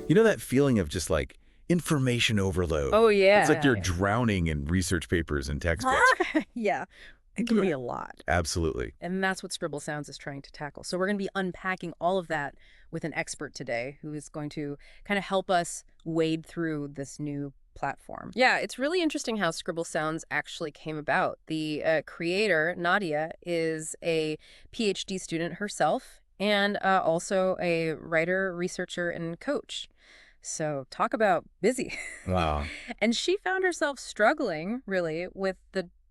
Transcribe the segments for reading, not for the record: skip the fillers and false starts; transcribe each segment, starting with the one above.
You know that feeling of just like information overload? Oh, yeah. It's like you're drowning in research papers and textbooks. Yeah, it can be a lot. Absolutely. And that's what Scribble Sounds is trying to tackle. So we're going to be unpacking all of that with an expert today who is going to kind of help us wade through this new platform. Yeah, it's really interesting how Scribble Sounds actually came about. The creator, Nadia, is a PhD student herself and also a writer, researcher, and coach. So talk about busy. Wow. And she found herself struggling, really, with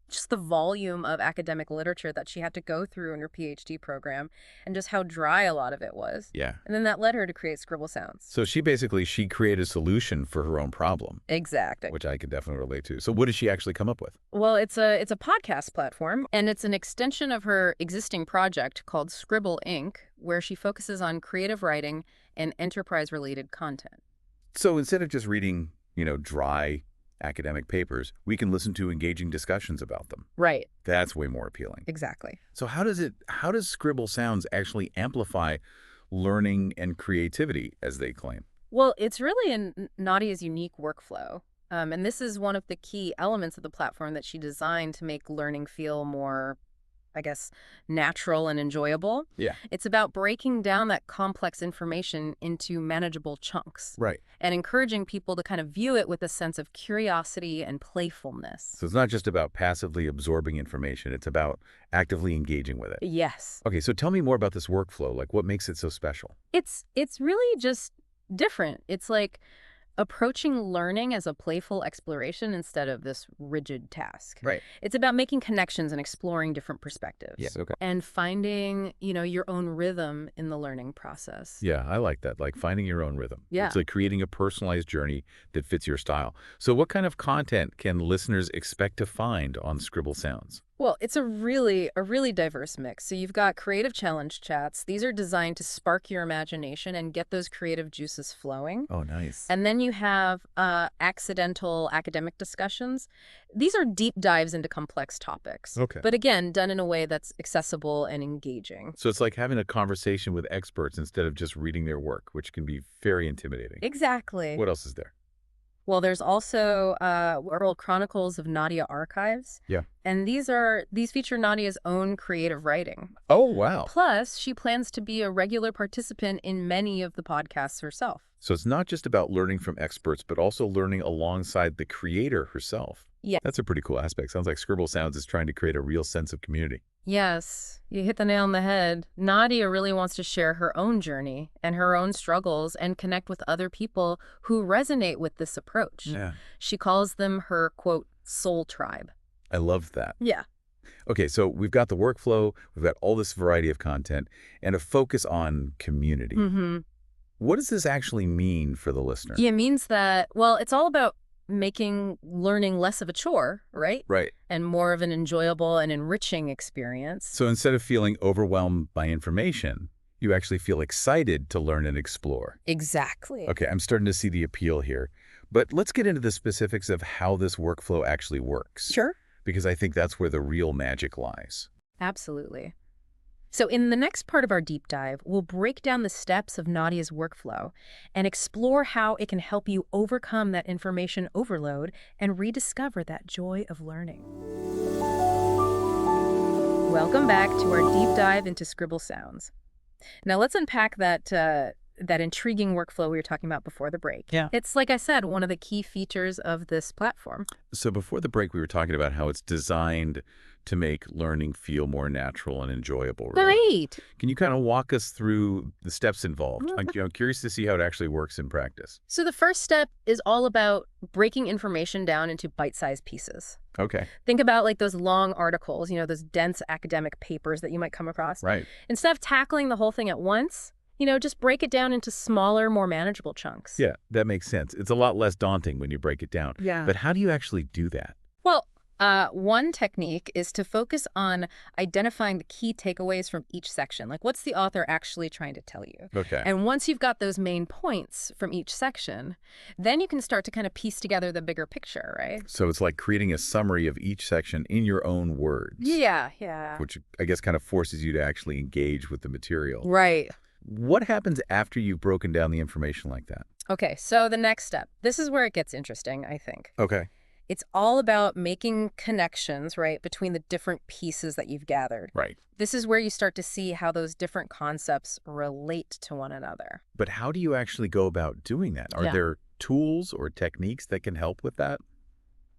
just the volume of academic literature that she had to go through in her PhD program and just how dry a lot of it was. Yeah. And then that led her to create Scribble Sounds. So she created a solution for her own problem. Exactly. Which I could definitely relate to. So what did she actually come up with? Well, it's a podcast platform, and it's an extension of her existing project called Scribble Inc., where she focuses on creative writing and enterprise-related content. So instead of just reading, dry academic papers, we can listen to engaging discussions about them. Right. That's way more appealing. Exactly. So how does Scribble Sounds actually amplify learning and creativity, as they claim? Well, it's really in Nadia's unique workflow. And this is one of the key elements of the platform that she designed to make learning feel more, I guess, natural and enjoyable. Yeah. It's about breaking down that complex information into manageable chunks. Right. And encouraging people to kind of view it with a sense of curiosity and playfulness. So it's not just about passively absorbing information. It's about actively engaging with it. Yes. Okay, so tell me more about this workflow. Like, what makes it so special? It's really just different. It's like approaching learning as a playful exploration instead of this rigid task. Right. It's about making connections and exploring different perspectives. Yes, okay. And finding, your own rhythm in the learning process. Yeah, I like that. Like finding your own rhythm. Yeah. It's like creating a personalized journey that fits your style. So what kind of content can listeners expect to find on Scribble Sounds? Well, it's a really diverse mix. So you've got creative challenge chats. These are designed to spark your imagination and get those creative juices flowing. Oh, nice. And then you have accidental academic discussions. These are deep dives into complex topics. Okay. But again, done in a way that's accessible and engaging. So it's like having a conversation with experts instead of just reading their work, which can be very intimidating. Exactly. What else is there? Well, there's also World Chronicles of Nadia Archives. Yeah. And these feature Nadia's own creative writing. Oh, wow. Plus, she plans to be a regular participant in many of the podcasts herself. So it's not just about learning from experts, but also learning alongside the creator herself. Yeah. That's a pretty cool aspect. Sounds like Scribble Sounds is trying to create a real sense of community. Yes, you hit the nail on the head. Nadia really wants to share her own journey and her own struggles and connect with other people who resonate with this approach. Yeah. She calls them her, quote, soul tribe. I love that. Yeah. Okay, so we've got the workflow, we've got all this variety of content, and a focus on community. Mm-hmm. What does this actually mean for the listener? Yeah, it means that, well, it's all about making learning less of a chore, right? Right. And more of an enjoyable and enriching experience. So instead of feeling overwhelmed by information, you actually feel excited to learn and explore. Exactly. Okay, I'm starting to see the appeal here. But let's get into the specifics of how this workflow actually works. Sure. Because I think that's where the real magic lies. Absolutely. So in the next part of our deep dive, we'll break down the steps of Nadia's workflow and explore how it can help you overcome that information overload and rediscover that joy of learning. Welcome back to our deep dive into Scribble Sounds. Now let's unpack that intriguing workflow we were talking about before the break. Yeah. It's, like I said, one of the key features of this platform. So before the break, we were talking about how it's designed to make learning feel more natural and enjoyable. Right? Right. Can you kind of walk us through the steps involved? I'm curious to see how it actually works in practice. So the first step is all about breaking information down into bite-sized pieces. Okay. Think about like those long articles, those dense academic papers that you might come across. Right. Instead of tackling the whole thing at once, just break it down into smaller, more manageable chunks. Yeah, that makes sense. It's a lot less daunting when you break it down. Yeah. But how do you actually do that? Well, one technique is to focus on identifying the key takeaways from each section. Like, what's the author actually trying to tell you? Okay. And once you've got those main points from each section, then you can start to kind of piece together the bigger picture, right? So it's like creating a summary of each section in your own words. Yeah. Which I guess kind of forces you to actually engage with the material. Right. What happens after you've broken down the information like that? Okay, so the next step. This is where it gets interesting, I think. Okay. It's all about making connections, right, between the different pieces that you've gathered. Right. This is where you start to see how those different concepts relate to one another. But how do you actually go about doing that? Are Yeah. there tools or techniques that can help with that?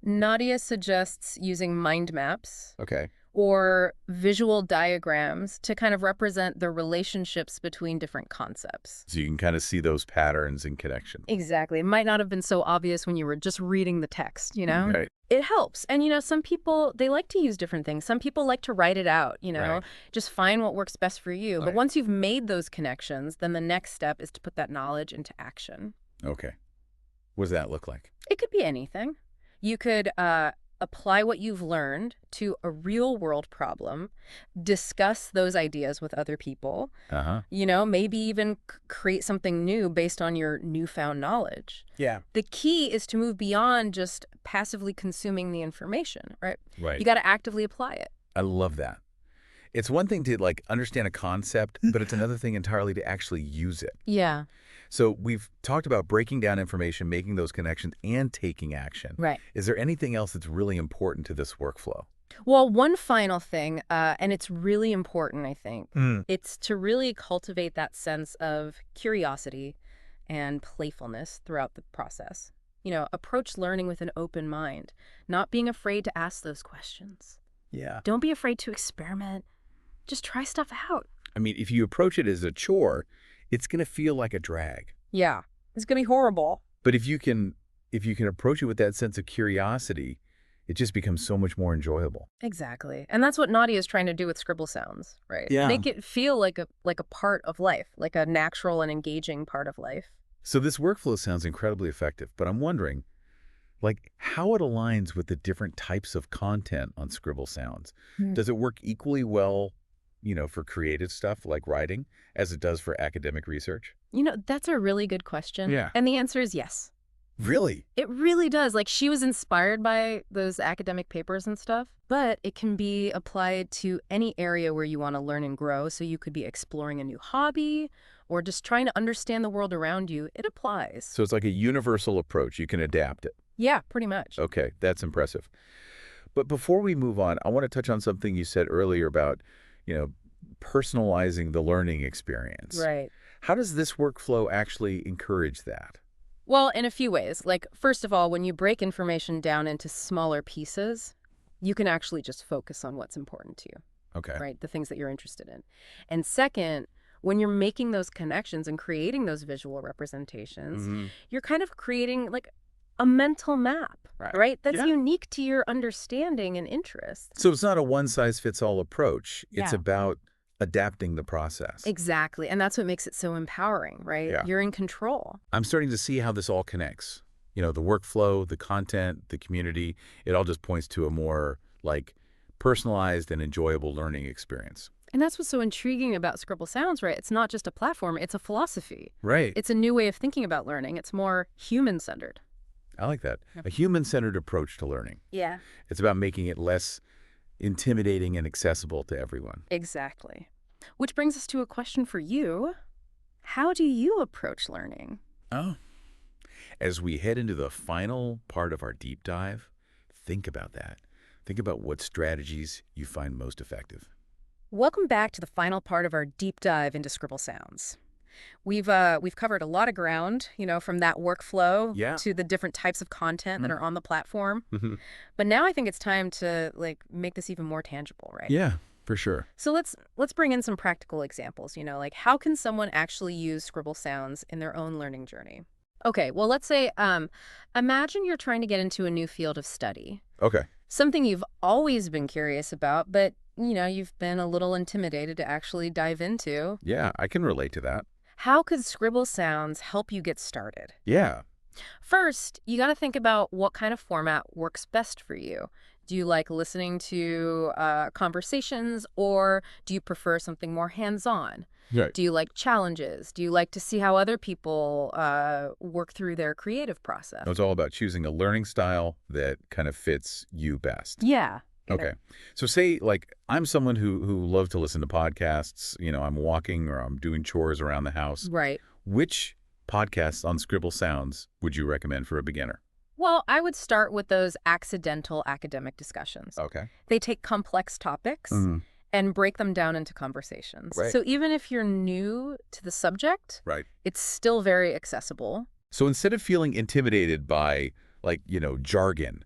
Nadia suggests using mind maps Okay. or visual diagrams to kind of represent the relationships between different concepts. So you can kind of see those patterns and connections. Exactly. It might not have been so obvious when you were just reading the text, you know? Right. It helps. And, some people, they like to use different things. Some people like to write it out, Right. just find what works best for you. But Right. once you've made those connections, then the next step is to put that knowledge into action. Okay. What does that look like? It could be anything. You could apply what you've learned to a real world problem, discuss those ideas with other people, Uh-huh. maybe even create something new based on your newfound knowledge. Yeah. The key is to move beyond just passively consuming the information, right? Right. You got to actively apply it. I love that. It's one thing to understand a concept, but it's another thing entirely to actually use it. Yeah. So we've talked about breaking down information, making those connections, and taking action. Right. Is there anything else that's really important to this workflow? Well, one final thing, and it's really important, I think, Mm. it's to really cultivate that sense of curiosity and playfulness throughout the process. Approach learning with an open mind, not being afraid to ask those questions. Yeah. Don't be afraid to experiment. Just try stuff out. I mean, if you approach it as a chore, it's going to feel like a drag. Yeah. It's going to be horrible. But if you can approach it with that sense of curiosity, it just becomes so much more enjoyable. Exactly. And that's what Nadia is trying to do with Scribble Sounds, right? Yeah. Make it feel like a part of life, like a natural and engaging part of life. So this workflow sounds incredibly effective, but I'm wondering, how it aligns with the different types of content on Scribble Sounds. Hmm. Does it work equally well, for creative stuff like writing as it does for academic research? That's a really good question. Yeah. And the answer is yes. Really? It really does. Like, she was inspired by those academic papers and stuff, but it can be applied to any area where you want to learn and grow. So you could be exploring a new hobby or just trying to understand the world around you. It applies. So it's like a universal approach. You can adapt it. Yeah, pretty much. Okay, that's impressive. But before we move on, I want to touch on something you said earlier about, personalizing the learning experience. Right. How does this workflow actually encourage that? Well, in a few ways. Like, first of all, when you break information down into smaller pieces, you can actually just focus on what's important to you, Okay. right? The things that you're interested in. And second, when you're making those connections and creating those visual representations, Mhm. you're kind of creating like a mental map, right? That's Yeah. unique to your understanding and interests. So it's not a one-size-fits-all approach. It's Yeah. about adapting the process. Exactly. And that's what makes it so empowering, right? Yeah. You're in control. I'm starting to see how this all connects. The workflow, the content, the community, it all just points to a more personalized and enjoyable learning experience. And that's what's so intriguing about Scribble Sounds, right? It's not just a platform, it's a philosophy. Right. It's a new way of thinking about learning. It's more human-centered. I like that. Yep. A human-centered approach to learning. Yeah. It's about making it less intimidating and accessible to everyone. Exactly. Which brings us to a question for you. How do you approach learning? Oh. As we head into the final part of our deep dive, think about that. Think about what strategies you find most effective. Welcome back to the final part of our deep dive into Scribble Sounds. We've covered a lot of ground, from that workflow Yeah. to the different types of content that Mhm. are on the platform. Mhm. But now I think it's time to make this even more tangible, right? Yeah, for sure. So let's bring in some practical examples, like how can someone actually use Scribble Sounds in their own learning journey? Okay, well, let's say imagine you're trying to get into a new field of study. Okay. Something you've always been curious about, but you've been a little intimidated to actually dive into. Yeah, I can relate to that. How could Scribble Sounds help you get started? Yeah. First, you got to think about what kind of format works best for you. Do you like listening to conversations, or do you prefer something more hands-on? Right. Do you like challenges? Do you like to see how other people work through their creative process? It's all about choosing a learning style that kind of fits you best. Yeah. Okay. So say, I'm someone who loves to listen to podcasts. I'm walking or I'm doing chores around the house. Right. Which podcasts on Scribble Sounds would you recommend for a beginner? Well, I would start with those accidental academic discussions. Okay. They take complex topics Hmm. and break them down into conversations. Right. So even if you're new to the subject, Right. it's still very accessible. So instead of feeling intimidated by, jargon,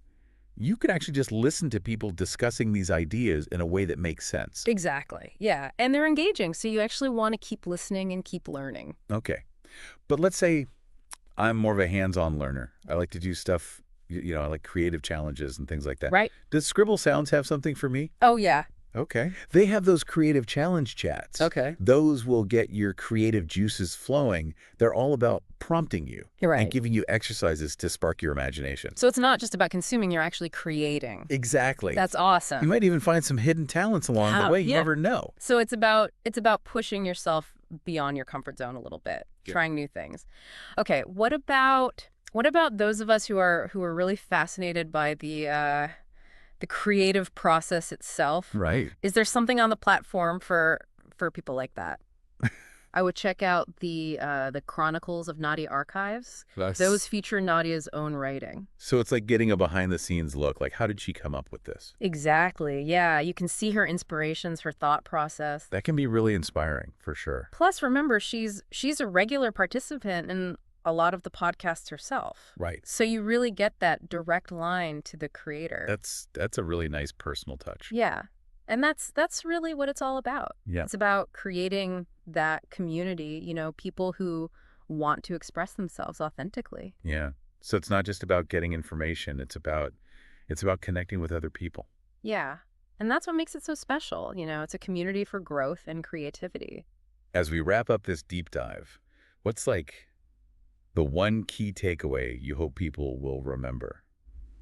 you could actually just listen to people discussing these ideas in a way that makes sense. Exactly. Yeah. And they're engaging. So you actually want to keep listening and keep learning. Okay. But let's say I'm more of a hands-on learner. I like to do stuff, I like creative challenges and things like that. Right. Does Scribble Sounds have something for me? Oh, yeah. Okay. They have those creative challenge chats. Okay. Those will get your creative juices flowing. They're all about prompting you You're right. and giving you exercises to spark your imagination. So it's not just about consuming, you're actually creating. Exactly. That's You awesome. might even find some hidden talents along the way. You never know. So it's about pushing yourself beyond your comfort zone a little bit, Yeah. trying new things. Okay, what about those of us who are really fascinated by the creative process itself? Right. Is there something on the platform for people like that? I would check out the Chronicles of Nadia archives. Those feature Nadia's own writing. So it's like getting a behind-the-scenes look. Like, how did she come up with this? Exactly. Yeah, you can see her inspirations, her thought process. That can be really inspiring, for sure. Plus, remember, she's a regular participant in a lot of the podcasts herself. Right. So you really get that direct line to the creator. That's a really nice personal touch. Yeah. And that's really what it's all about. Yeah. It's about creating that community, people who want to express themselves authentically. Yeah. So it's not just about getting information. It's about connecting with other people. Yeah. And that's what makes it so special. It's a community for growth and creativity. As we wrap up this deep dive, what's the one key takeaway you hope people will remember?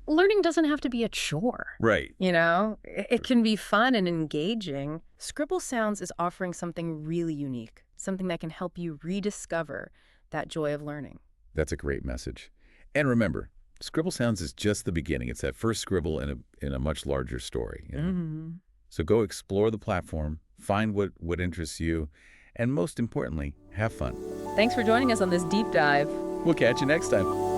Learning doesn't have to be a chore. Right. It can be fun and engaging. Scribble Sounds is offering something really unique, something that can help you rediscover that joy of learning. That's a great message. And remember, Scribble Sounds is just the beginning. It's that first scribble in a much larger story. Mm-hmm. So go explore the platform, find what interests you, and most importantly, have fun. Thanks for joining us on this deep dive. We'll catch you next time.